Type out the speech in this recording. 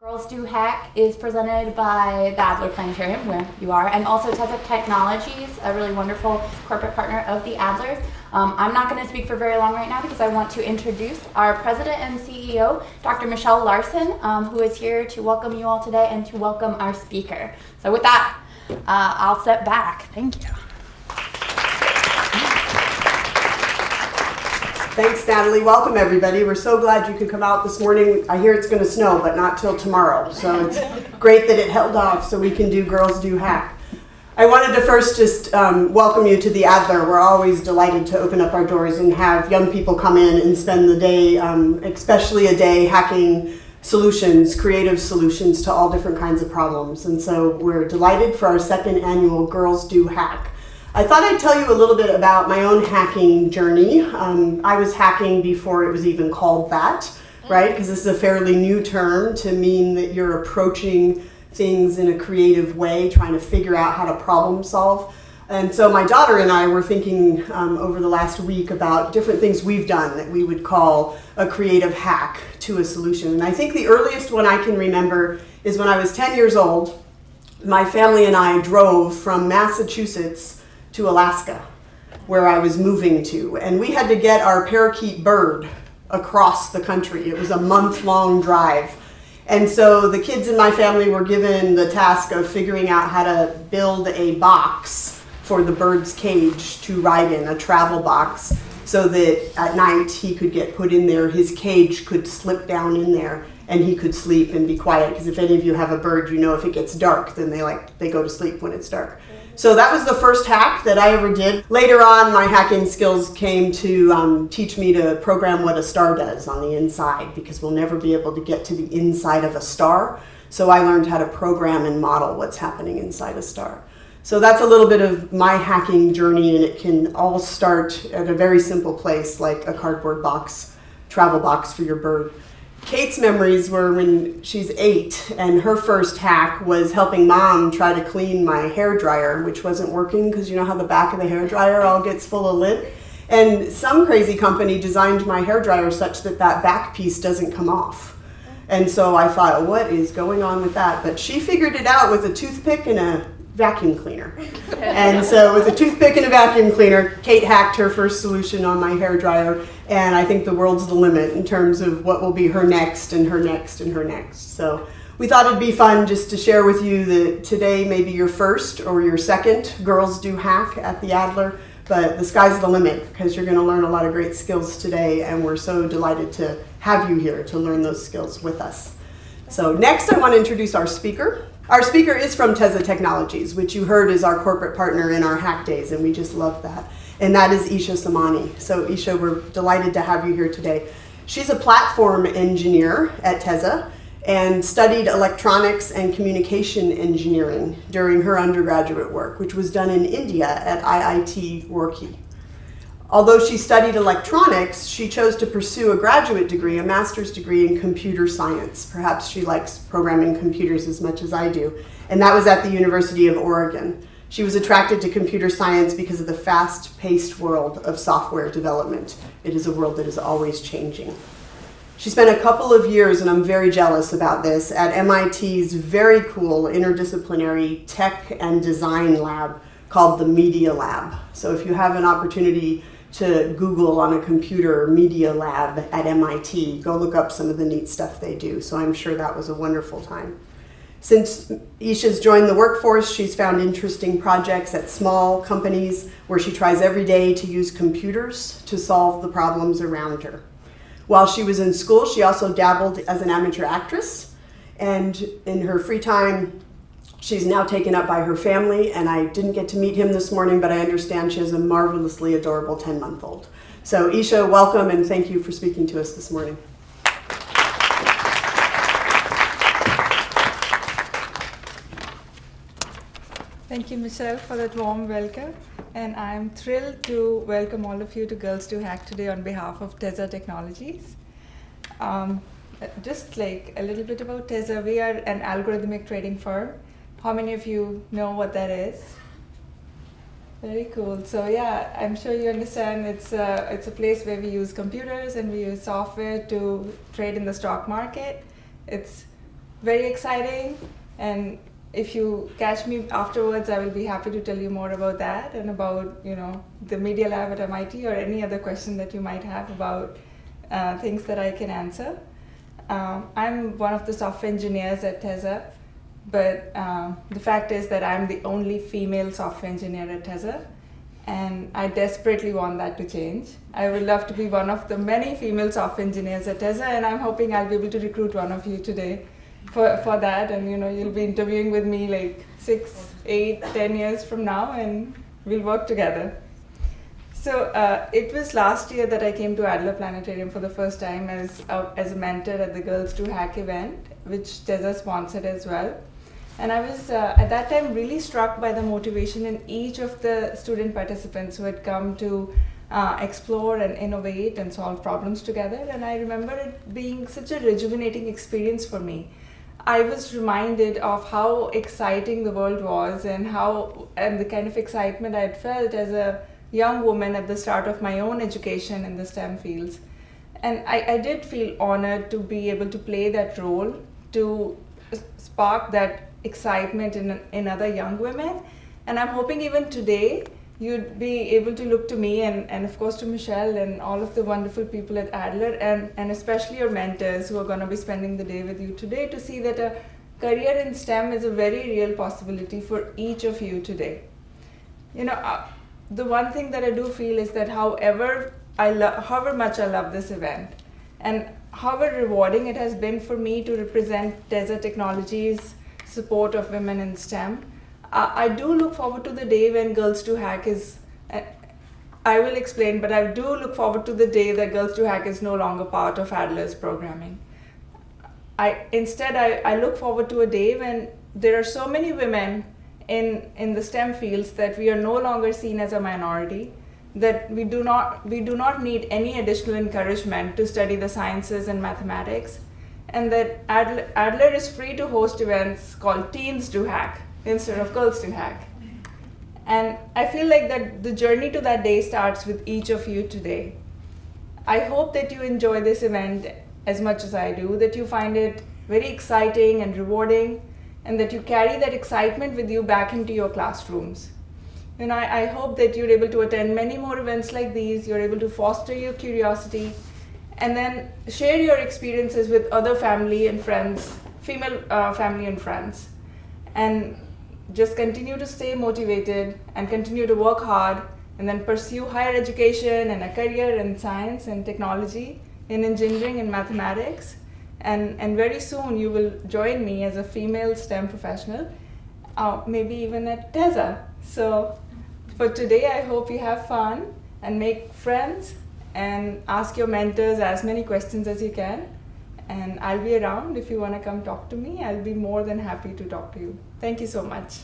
Girls Do Hack is presented by the Adler Planetarium, where you are, and also Teza Technologies, a really wonderful corporate partner of the Adlers. I'm not going to speak for very long right now because I want to introduce our president and CEO, Dr. Michelle Larson, who is here to welcome you all today and to welcome our speaker. So with that, I'll step back. Thank you. Thanks, Natalie. Welcome, everybody. We're so glad you could come out this morning. I hear it's going to snow, but not till tomorrow. So it's great that it held off so we can do Girls Do Hack. I wanted to first just welcome you to the Adler. We're always delighted to open up our doors and have young people come in and spend the day, especially a day, hacking solutions, creative solutions to all different kinds of problems. And so we're delighted for our second annual Girls Do Hack. I thought I'd tell you a little bit about my own hacking journey. I was hacking before it was even called that, right? Because this is a fairly new term to mean that you're approaching things in a creative way, trying to figure out how to problem solve. And so my daughter and I were thinking over the last week about different things we've done that we would call a creative hack to a solution. And I think the earliest one I can remember is when I was 10 years old. My family and I drove from Massachusetts to Alaska, where I was moving to. And we had to get our parakeet bird across the country. It was a month-long drive. And so the kids in my family were given the task of figuring out how to build a box for the bird's cage to ride in, a travel box, so that at night he could get put in there, his cage could slip down in there, and he could sleep and be quiet. Because if any of you have a bird, you know if it gets dark, then they go to sleep when it's dark. So that was the first hack that I ever did. Later on, my hacking skills came to teach me to program what a star does on the inside, because we'll never be able to get to the inside of a star. So I learned how to program and model what's happening inside a star. So that's a little bit of my hacking journey, and it can all start at a very simple place like a cardboard box, travel box for your bird. Kate's memories were when she's 8, and her first hack was helping mom try to clean my hair dryer, which wasn't working because you know how the back of the hair dryer all gets full of lint. And some crazy company designed my hair dryer such that that back piece doesn't come off. And so I thought, what is going on with that? But she figured it out with a toothpick and a vacuum cleaner. And so with a toothpick and a vacuum cleaner, Kate hacked her first solution on my hair dryer, and I think the world's the limit in terms of what will be her next and her next and her next. So we thought it'd be fun just to share with you that today may be your first or your second Girls Do Hack at the Adler, but the sky's the limit because you're going to learn a lot of great skills today, and we're so delighted to have you here to learn those skills with us. So next I want to introduce our speaker. Our speaker is from Teza Technologies, which you heard is our corporate partner in our hack days, and we just love that. And that is Isha Samani. So Isha, we're delighted to have you here today. She's a platform engineer at Teza and studied electronics and communication engineering during her undergraduate work, which was done in India at IIT Roorkee. Although she studied electronics, she chose to pursue a graduate degree, a master's degree in computer science. Perhaps she likes programming computers as much as I do. And that was at the University of Oregon. She was attracted to computer science because of the fast-paced world of software development. It is a world that is always changing. She spent a couple of years, and I'm very jealous about this, at MIT's very cool interdisciplinary tech and design lab called the Media Lab. So if you have an opportunity to Google on a computer Media Lab at MIT, go look up some of the neat stuff they do. So I'm sure that was a wonderful time. Since Isha's joined the workforce, she's found interesting projects at small companies where she tries every day to use computers to solve the problems around her. While she was in school, she also dabbled as an amateur actress, and in her free time, she's now taken up by her family, and I didn't get to meet him this morning, but I understand she has a marvelously adorable 10-month-old. So Isha, welcome, and thank you for speaking to us this morning. Thank you, Michelle, for that warm welcome. And I'm thrilled to welcome all of you to Girls Do Hack today on behalf of Teza Technologies. Just like a little bit about Teza, we are an algorithmic trading firm. How many of you know what that is? Very cool. So yeah, I'm sure you understand it's a place where we use computers and we use software to trade in the stock market. It's very exciting, and if you catch me afterwards, I will be happy to tell you more about that and about the Media Lab at MIT or any other question that you might have about things that I can answer. I'm one of the software engineers at Teza, but the fact is that I'm the only female software engineer at Teza, and I desperately want that to change. I would love to be one of the many female software engineers at Teza, and I'm hoping I'll be able to recruit one of you today for that, and you'll be interviewing with me like 6, 8, 10 years from now, and we'll work together. So it was last year that I came to Adler Planetarium for the first time as a mentor at the Girls Do Hack event, which Teza sponsored as well. And I was at that time really struck by the motivation in each of the student participants who had come to explore and innovate and solve problems together. And I remember it being such a rejuvenating experience for me. I was reminded of how exciting the world was and the kind of excitement I had felt as a young woman at the start of my own education in the STEM fields. And I did feel honored to be able to play that role, to spark that excitement in other young women. And I'm hoping even today you'd be able to look to me and of course to Michelle and all of the wonderful people at Adler and especially your mentors who are going to be spending the day with you today to see that a career in STEM is a very real possibility for each of you today. The one thing that I do feel is that however much I love this event and however rewarding it has been for me to represent Teza Technologies' support of women in STEM, I do look forward to the day when Girls Do Hack is, I will explain, but I do look forward to the day that Girls Do Hack is no longer part of Adler's programming. Instead, I look forward to a day when there are so many women in the STEM fields that we are no longer seen as a minority, that we do not need any additional encouragement to study the sciences and mathematics, and that Adler is free to host events called Teens Do Hack instead of Girls Do Hack. And I feel like that the journey to that day starts with each of you today. I hope that you enjoy this event as much as I do, that you find it very exciting and rewarding, and that you carry that excitement with you back into your classrooms. I hope that you're able to attend many more events like these, you're able to foster your curiosity, and then share your experiences with other family and friends, female family and friends. And just continue to stay motivated and continue to work hard and then pursue higher education and a career in science and technology, in engineering and mathematics. And very soon you will join me as a female STEM professional, maybe even at Teza. So for today, I hope you have fun and make friends and ask your mentors as many questions as you can. And I'll be around if you want to come talk to me. I'll be more than happy to talk to you. Thank you so much.